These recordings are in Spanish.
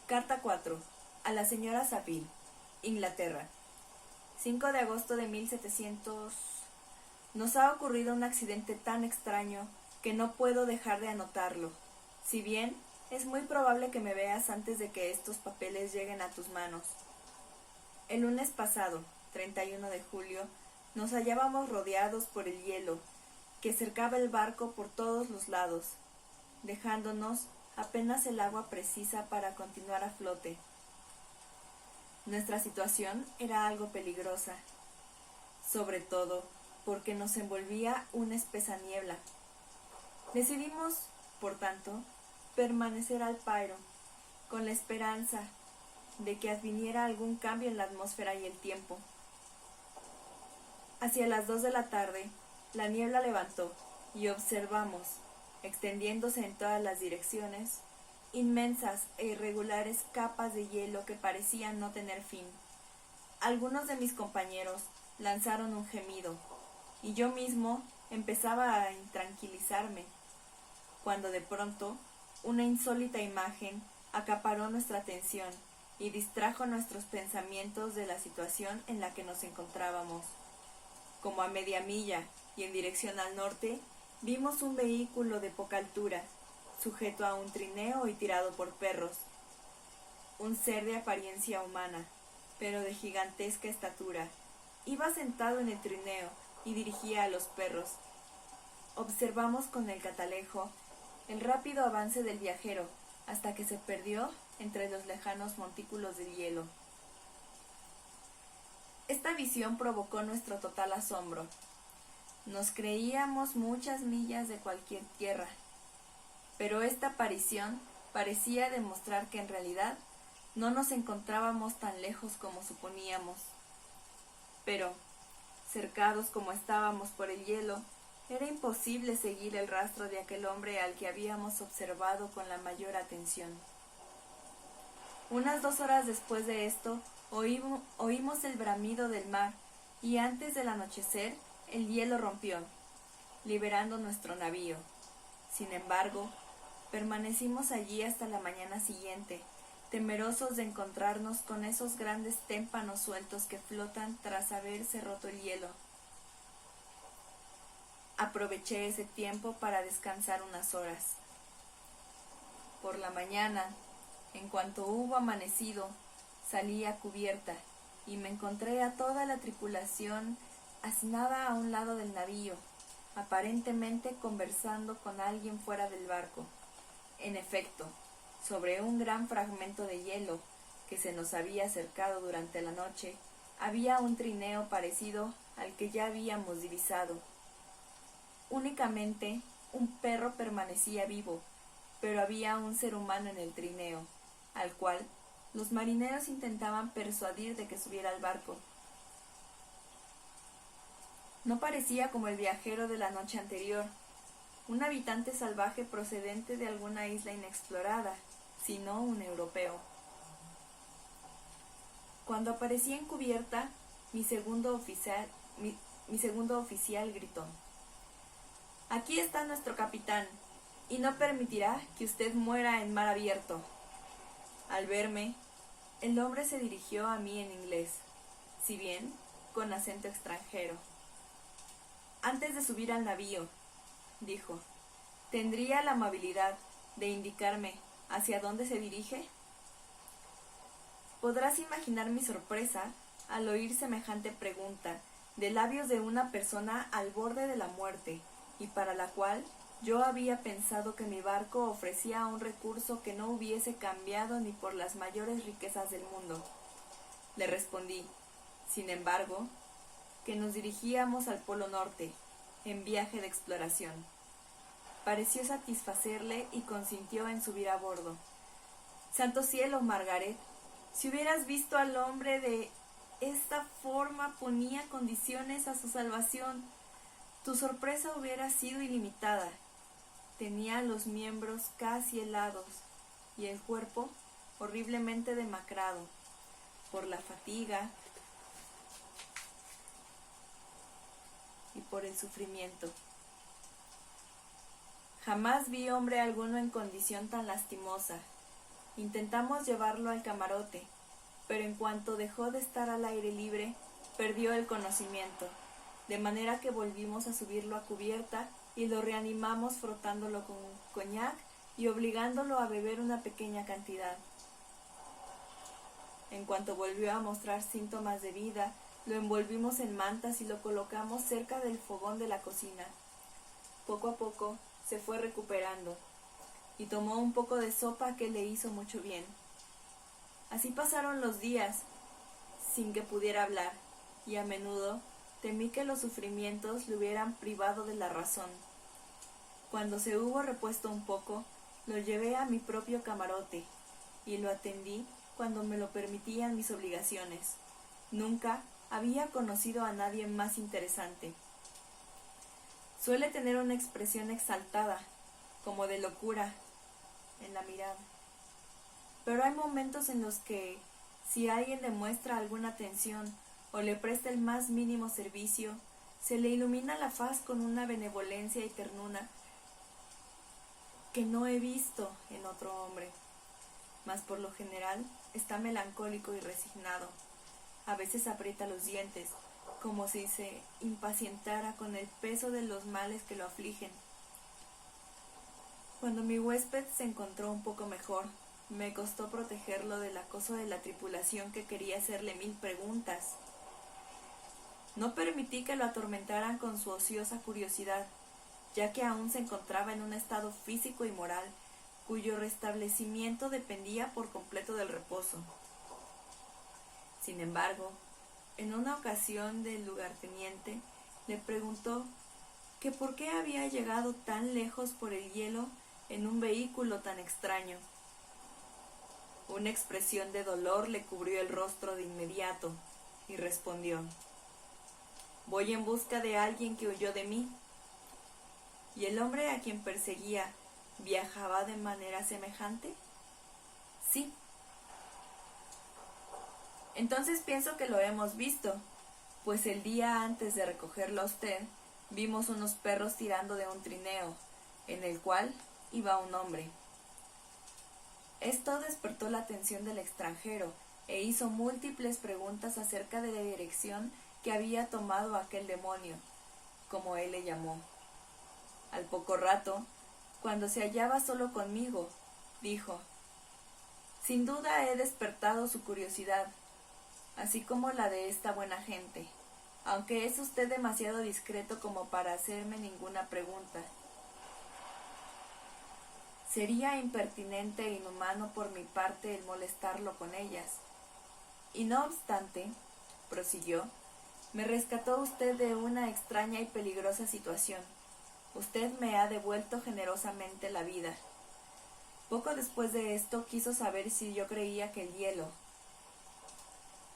Carta 4. A la señora Saville, Inglaterra. 5 de agosto de 1700. Nos ha ocurrido un accidente tan extraño que no puedo dejar de anotarlo. Si bien es muy probable que me veas antes de que estos papeles lleguen a tus manos. El lunes pasado, 31 de julio, nos hallábamos rodeados por el hielo, que cercaba el barco por todos los lados, dejándonos apenas el agua precisa para continuar a flote. Nuestra situación era algo peligrosa, sobre todo porque nos envolvía una espesa niebla. Decidimos, por tanto, permanecer al pairo, con la esperanza de que adviniera algún cambio en la atmósfera y el tiempo. Hacia las 2 de la tarde, la niebla levantó y observamos, extendiéndose en todas las direcciones, inmensas e irregulares capas de hielo que parecían no tener fin. Algunos de mis compañeros lanzaron un gemido, y yo mismo empezaba a intranquilizarme, cuando de pronto una insólita imagen acaparó nuestra atención y distrajo nuestros pensamientos de la situación en la que nos encontrábamos. Como a media milla y en dirección al norte, vimos un vehículo de poca altura, sujeto a un trineo y tirado por perros. Un ser de apariencia humana, pero de gigantesca estatura, iba sentado en el trineo y dirigía a los perros. Observamos con el catalejo el rápido avance del viajero hasta que se perdió entre los lejanos montículos de hielo. Esta visión provocó nuestro total asombro. Nos creíamos muchas millas de cualquier tierra, pero esta aparición parecía demostrar que en realidad no nos encontrábamos tan lejos como suponíamos. Pero, cercados como estábamos por el hielo, era imposible seguir el rastro de aquel hombre al que habíamos observado con la mayor atención. Unas 2 horas después de esto, oímos el bramido del mar, y antes del anochecer, el hielo rompió, liberando nuestro navío. Sin embargo, permanecimos allí hasta la mañana siguiente, temerosos de encontrarnos con esos grandes témpanos sueltos que flotan tras haberse roto el hielo. Aproveché ese tiempo para descansar unas horas. Por la mañana, en cuanto hubo amanecido, salí a cubierta y me encontré a toda la tripulación hacinada a un lado del navío, aparentemente conversando con alguien fuera del barco. En efecto, sobre un gran fragmento de hielo que se nos había acercado durante la noche, había un trineo parecido al que ya habíamos divisado. Únicamente un perro permanecía vivo, pero había un ser humano en el trineo, al cual los marineros intentaban persuadir de que subiera al barco. No parecía como el viajero de la noche anterior, un habitante salvaje procedente de alguna isla inexplorada, sino un europeo. Cuando aparecí en cubierta, mi segundo oficial gritó: «Aquí está nuestro capitán, y no permitirá que usted muera en mar abierto». Al verme, el hombre se dirigió a mí en inglés, si bien con acento extranjero. «Antes de subir al navío», dijo, «¿tendría la amabilidad de indicarme hacia dónde se dirige?». Podrás imaginar mi sorpresa al oír semejante pregunta de labios de una persona al borde de la muerte, y para la cual yo había pensado que mi barco ofrecía un recurso que no hubiese cambiado ni por las mayores riquezas del mundo. Le respondí, sin embargo, que nos dirigíamos al Polo Norte, en viaje de exploración. Pareció satisfacerle y consintió en subir a bordo. «Santo cielo, Margaret, si hubieras visto al hombre de esta forma ponía condiciones a su salvación, tu sorpresa hubiera sido ilimitada. Tenía los miembros casi helados y el cuerpo horriblemente demacrado por la fatiga y por el sufrimiento. Jamás vi hombre alguno en condición tan lastimosa. Intentamos llevarlo al camarote, pero en cuanto dejó de estar al aire libre, perdió el conocimiento, de manera que volvimos a subirlo a cubierta y lo reanimamos frotándolo con coñac y obligándolo a beber una pequeña cantidad. En cuanto volvió a mostrar síntomas de vida, lo envolvimos en mantas y lo colocamos cerca del fogón de la cocina. Poco a poco se fue recuperando y tomó un poco de sopa que le hizo mucho bien. Así pasaron los días, sin que pudiera hablar, y a menudo temí que los sufrimientos le hubieran privado de la razón. Cuando se hubo repuesto un poco, lo llevé a mi propio camarote y lo atendí cuando me lo permitían mis obligaciones. Nunca había conocido a nadie más interesante. Suele tener una expresión exaltada, como de locura, en la mirada. Pero hay momentos en los que, si alguien le muestra alguna atención o le presta el más mínimo servicio, se le ilumina la faz con una benevolencia y ternura que no he visto en otro hombre. Mas por lo general está melancólico y resignado. A veces aprieta los dientes, como si se impacientara con el peso de los males que lo afligen. Cuando mi huésped se encontró un poco mejor, me costó protegerlo del acoso de la tripulación que quería hacerle 1000 preguntas. No permití que lo atormentaran con su ociosa curiosidad, ya que aún se encontraba en un estado físico y moral, cuyo restablecimiento dependía por completo del reposo. Sin embargo, en una ocasión del lugarteniente le preguntó que por qué había llegado tan lejos por el hielo en un vehículo tan extraño. Una expresión de dolor le cubrió el rostro de inmediato y respondió: «Voy en busca de alguien que huyó de mí». ¿Y el hombre a quien perseguía viajaba de manera semejante? Sí. Entonces pienso que lo hemos visto, pues el día antes de recogerlo a usted, vimos unos perros tirando de un trineo, en el cual iba un hombre. Esto despertó la atención del extranjero e hizo múltiples preguntas acerca de la dirección que había tomado aquel demonio, como él le llamó. Al poco rato, cuando se hallaba solo conmigo, dijo: «Sin duda he despertado su curiosidad, así como la de esta buena gente, aunque es usted demasiado discreto como para hacerme ninguna pregunta. Sería impertinente e inhumano por mi parte el molestarlo con ellas. Y no obstante», prosiguió, «me rescató usted de una extraña y peligrosa situación. Usted me ha devuelto generosamente la vida. Poco después de esto quiso saber si yo creía que el hielo,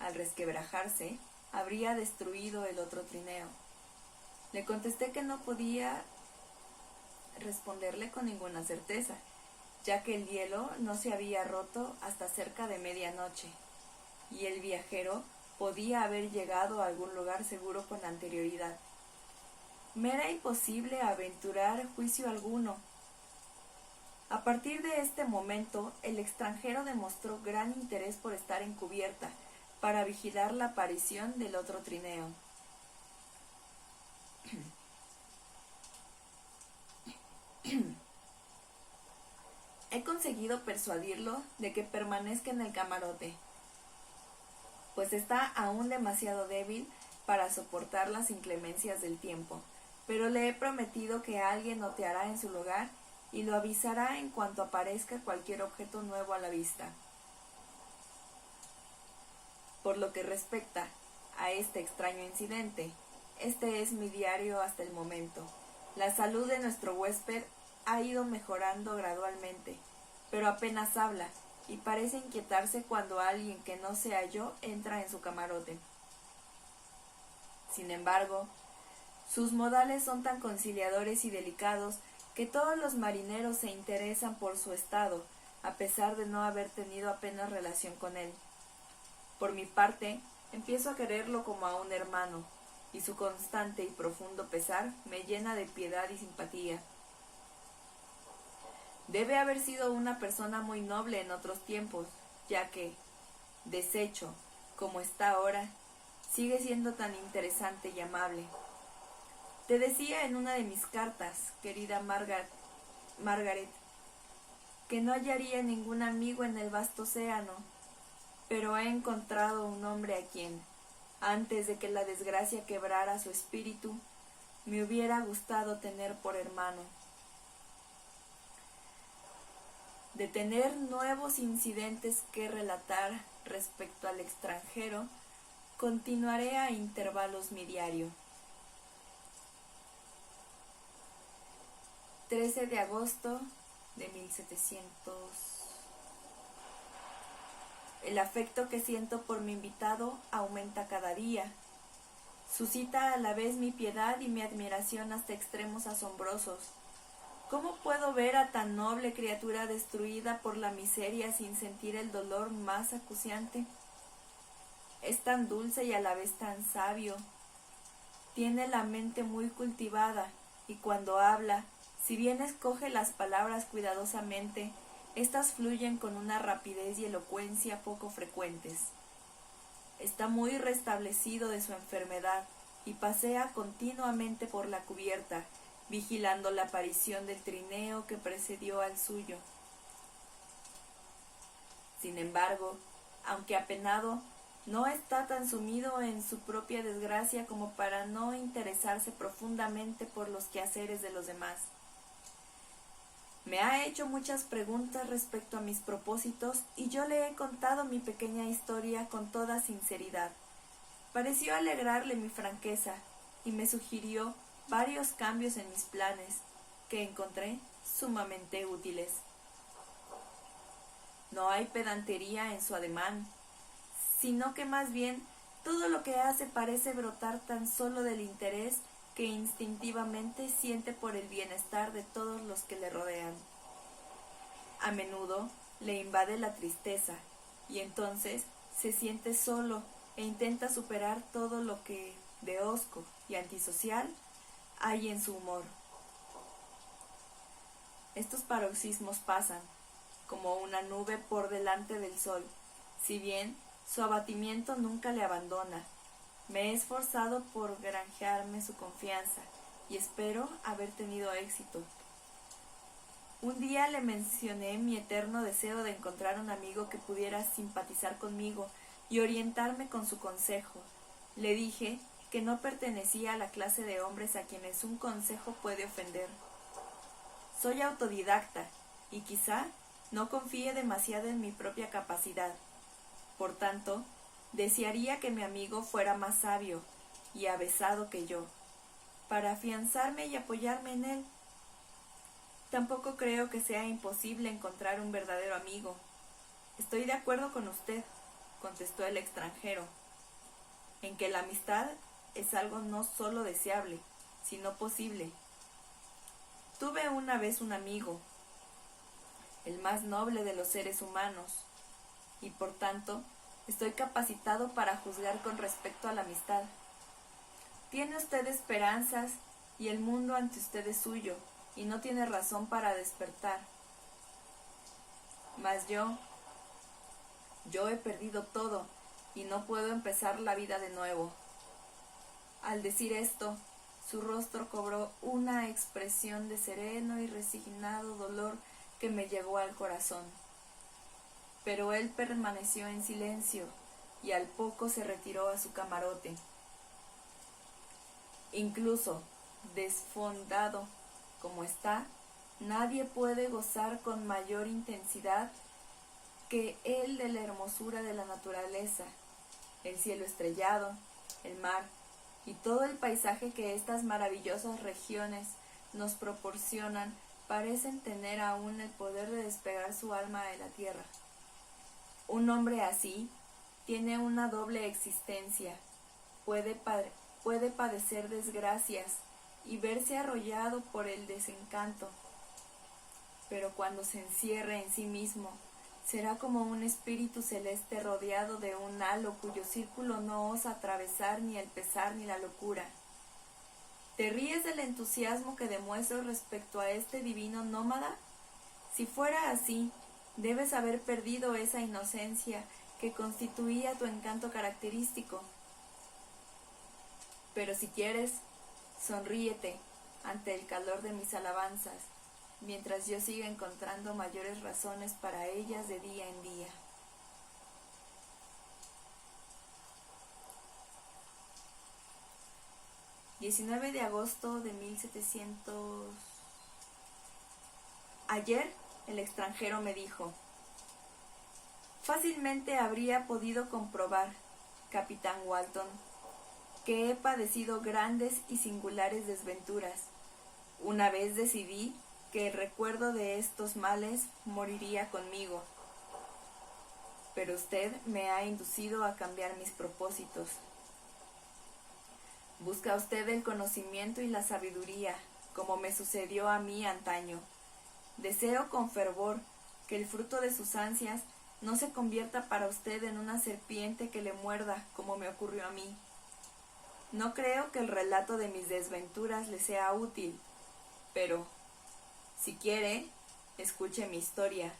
al resquebrajarse, habría destruido el otro trineo. Le contesté que no podía responderle con ninguna certeza, ya que el hielo no se había roto hasta cerca de medianoche, y el viajero podía haber llegado a algún lugar seguro con anterioridad. Me era imposible aventurar juicio alguno. A partir de este momento, el extranjero demostró gran interés por estar en cubierta, para vigilar la aparición del otro trineo. He conseguido persuadirlo de que permanezca en el camarote, pues está aún demasiado débil para soportar las inclemencias del tiempo, pero le he prometido que alguien oteará en su lugar y lo avisará en cuanto aparezca cualquier objeto nuevo a la vista. Por lo que respecta a este extraño incidente, este es mi diario hasta el momento. La salud de nuestro huésped ha ido mejorando gradualmente, pero apenas habla y parece inquietarse cuando alguien que no sea yo entra en su camarote. Sin embargo, sus modales son tan conciliadores y delicados que todos los marineros se interesan por su estado, a pesar de no haber tenido apenas relación con él. Por mi parte, empiezo a quererlo como a un hermano, y su constante y profundo pesar me llena de piedad y simpatía. Debe haber sido una persona muy noble en otros tiempos, ya que, deshecho como está ahora, sigue siendo tan interesante y amable. Te decía en una de mis cartas, querida Margaret, que no hallaría ningún amigo en el vasto océano, pero he encontrado un hombre a quien, antes de que la desgracia quebrara su espíritu, me hubiera gustado tener por hermano. De tener nuevos incidentes que relatar respecto al extranjero, continuaré a intervalos mi diario. 13 de agosto de 1700. El afecto que siento por mi invitado aumenta cada día. Suscita a la vez mi piedad y mi admiración hasta extremos asombrosos. ¿Cómo puedo ver a tan noble criatura destruida por la miseria sin sentir el dolor más acuciante? Es tan dulce y a la vez tan sabio. Tiene la mente muy cultivada y cuando habla, si bien escoge las palabras cuidadosamente, éstas fluyen con una rapidez y elocuencia poco frecuentes. Está muy restablecido de su enfermedad y pasea continuamente por la cubierta, vigilando la aparición del trineo que precedió al suyo. Sin embargo, aunque apenado, no está tan sumido en su propia desgracia como para no interesarse profundamente por los quehaceres de los demás. Me ha hecho muchas preguntas respecto a mis propósitos y yo le he contado mi pequeña historia con toda sinceridad. Pareció alegrarle mi franqueza y me sugirió varios cambios en mis planes que encontré sumamente útiles. No hay pedantería en su ademán, sino que más bien todo lo que hace parece brotar tan solo del interés que instintivamente siente por el bienestar de todos los que le rodean. A menudo le invade la tristeza y entonces se siente solo e intenta superar todo lo que de hosco y antisocial hay en su humor. Estos paroxismos pasan, como una nube por delante del sol, si bien su abatimiento nunca le abandona. Me he esforzado por granjearme su confianza y espero haber tenido éxito. Un día le mencioné mi eterno deseo de encontrar un amigo que pudiera simpatizar conmigo y orientarme con su consejo. Le dije que no pertenecía a la clase de hombres a quienes un consejo puede ofender. Soy autodidacta y quizá no confíe demasiado en mi propia capacidad. Por tanto, desearía que mi amigo fuera más sabio y avesado que yo, para afianzarme y apoyarme en él. Tampoco creo que sea imposible encontrar un verdadero amigo. Estoy de acuerdo con usted, contestó el extranjero, en que la amistad es algo no solo deseable, sino posible. Tuve una vez un amigo, el más noble de los seres humanos, y por tanto estoy capacitado para juzgar con respecto a la amistad. Tiene usted esperanzas y el mundo ante usted es suyo, y no tiene razón para despertar. Mas yo he perdido todo y no puedo empezar la vida de nuevo. Al decir esto, su rostro cobró una expresión de sereno y resignado dolor que me llegó al corazón. Pero él permaneció en silencio y al poco se retiró a su camarote. Incluso, desfondado como está, nadie puede gozar con mayor intensidad que él de la hermosura de la naturaleza, el cielo estrellado, el mar y todo el paisaje que estas maravillosas regiones nos proporcionan parecen tener aún el poder de despegar su alma de la tierra. Un hombre así tiene una doble existencia, puede padecer desgracias y verse arrollado por el desencanto, pero cuando se encierre en sí mismo, será como un espíritu celeste rodeado de un halo cuyo círculo no osa atravesar ni el pesar ni la locura. ¿Te ríes del entusiasmo que demuestro respecto a este divino nómada? Si fuera así, debes haber perdido esa inocencia que constituía tu encanto característico. Pero si quieres, sonríete ante el calor de mis alabanzas, mientras yo siga encontrando mayores razones para ellas de día en día. ...19 de agosto de 1700... Ayer el extranjero me dijo: fácilmente habría podido comprobar, capitán Walton, que he padecido grandes y singulares desventuras. Una vez decidí que el recuerdo de estos males moriría conmigo. Pero usted me ha inducido a cambiar mis propósitos. Busca usted el conocimiento y la sabiduría, como me sucedió a mí antaño. Deseo con fervor que el fruto de sus ansias no se convierta para usted en una serpiente que le muerda, como me ocurrió a mí. No creo que el relato de mis desventuras le sea útil, pero, si quiere, escuche mi historia.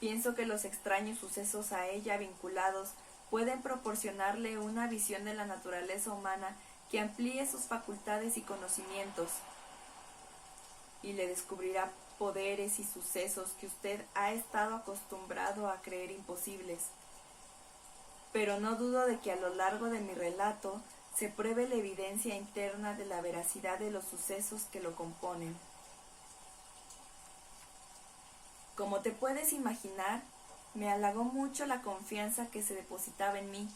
Pienso que los extraños sucesos a ella vinculados pueden proporcionarle una visión de la naturaleza humana que amplíe sus facultades y conocimientos, y le descubrirá poderes y sucesos que usted ha estado acostumbrado a creer imposibles. Pero no dudo de que a lo largo de mi relato se pruebe la evidencia interna de la veracidad de los sucesos que lo componen. Como te puedes imaginar, me halagó mucho la confianza que se depositaba en mí,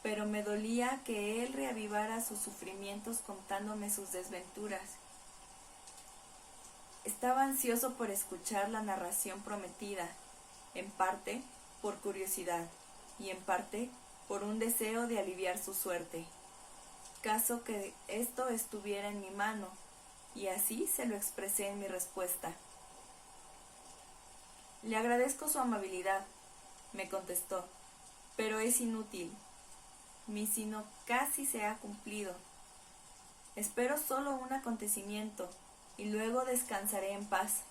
pero me dolía que él reavivara sus sufrimientos contándome sus desventuras. Estaba ansioso por escuchar la narración prometida, en parte por curiosidad y en parte por un deseo de aliviar su suerte, caso que esto estuviera en mi mano, y así se lo expresé en mi respuesta. Le agradezco su amabilidad, me contestó, pero es inútil. Mi sino casi se ha cumplido. Espero solo un acontecimiento, y luego descansaré en paz.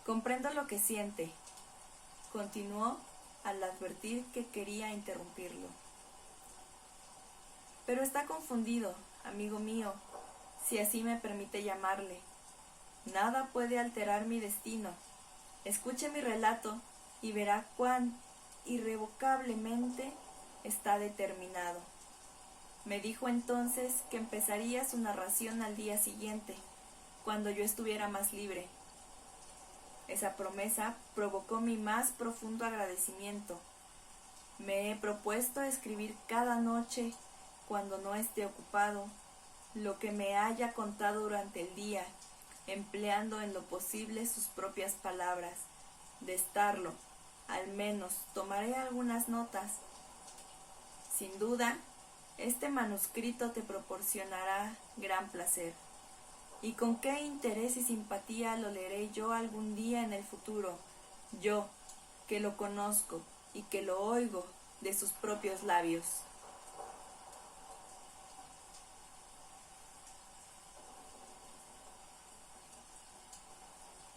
Comprendo lo que siente, continuó al advertir que quería interrumpirlo. Pero está confundido, amigo mío, si así me permite llamarle. Nada puede alterar mi destino. Escuche mi relato y verá cuán irrevocablemente está determinado. Me dijo entonces que empezaría su narración al día siguiente, cuando yo estuviera más libre. Esa promesa provocó mi más profundo agradecimiento. Me he propuesto escribir cada noche, cuando no esté ocupado, lo que me haya contado durante el día, empleando en lo posible sus propias palabras. De estarlo, al menos tomaré algunas notas. Sin duda, este manuscrito te proporcionará gran placer. ¿Y con qué interés y simpatía lo leeré yo algún día en el futuro? Yo, que lo conozco y que lo oigo de sus propios labios.